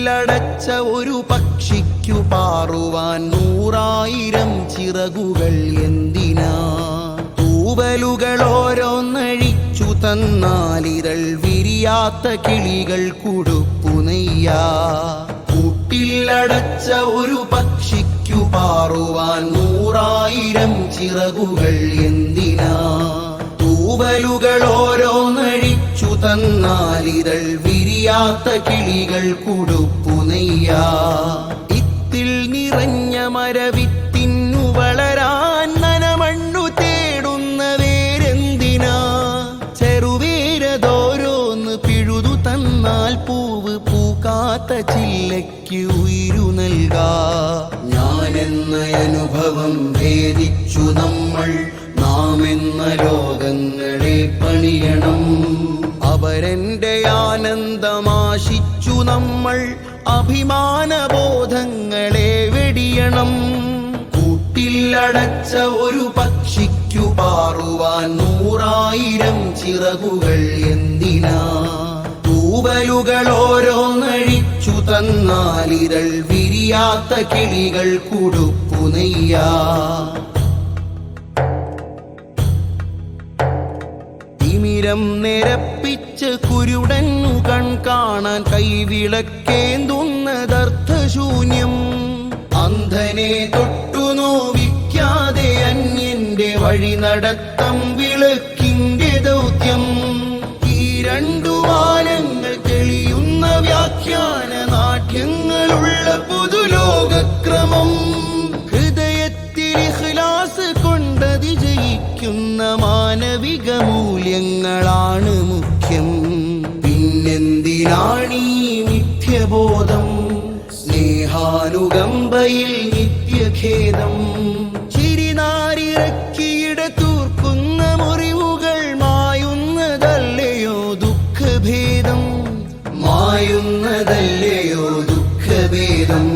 കൂട്ടിലടച്ച ഒരു പക്ഷിക്കു പാറുവാൻ 100,000 ചിറകുകൾ എന്തിനാ? തൂവലുകൾ ഓരോന്നഴിച്ചു തന്നാലിതൾ വിരിയാത്ത കിളികൾ കുടുപ്പുനെയ്യാ. കൂട്ടിലടച്ച ഒരു പക്ഷിക്കു പാറുവാൻ 100,000 ചിറകുകൾ എന്തിനാ? തൂവലുകൾ ഓരോന്നഴിച്ചു തന്നാലിതൾ വിരിയാത്ത കിളികൾ കുടുപ്പുനെയ്യാ. ഇത്തിൽ നിറഞ്ഞ മരവിത്തിന്നു വളരാൻ നനമണ്ണു തേടുന്ന വേരെന്തിനാ? ചെറുവേരതോരോന്ന് പിഴുതു തന്നാൽ പൂവ് പൂക്കാത്ത ചില്ലയ്ക്ക് ഉയിരു നൽകാ. ഞാനെന്ന അനുഭവം ഭേദിച്ചു നമ്മൾ, നാം എന്ന ലോകങ്ങളെ പണിയണം. അവരെന്റെ ആനന്ദമാശിച്ചു നമ്മൾ, അഭിമാനബോധങ്ങളെ വെടിയണം. കൂട്ടിലടച്ച ഒരു പക്ഷിക്കു പാറുവാൻ 100,000 ചിറകുകൾ എന്തിനാ? തൂവലുകൾ ഓരോന്നഴിച്ചു തന്നാലിതൾ വിരിയാത്ത കിളികൾ കുടുപ്പുനെയ്യാ. തിമിരം നിരപ്പിച്ച് കുരുടന്നു കാണാൻ കൈവിളക്കേന്തുന്നതർത്ഥശൂന്യം. അന്ധനെ തൊട്ടു നോവിക്കാതെ അന്യന്റെ വഴി നടത്തം വിളക്കിന്റെ ദൗത്യം. ഈ 2 വാനങ്ങൾ തെളിയുന്ന വ്യാഖ്യാന നാട്യങ്ങളുള്ള പുതുലോകക്രമം. ഹൃദയത്തിൽ ഇഖ്ലാസ് കൊണ്ടതി ജയിക്കുന്ന മാനവിക മൂല്യങ്ങളാണ് മുഖ്യം. പിന്നെന്തിനാണീ മിഥ്യബോധം? സ്നേഹാനുകമ്പയിൽ നിത്യഖേദം. ചിരിനാരിറക്കിയിട തൂർക്കുന്ന മുറിവുകൾ മായുന്നതല്ലയോ ദുഃഖഭേദം? മായുന്നതല്ലയോ ദുഃഖഭേദം?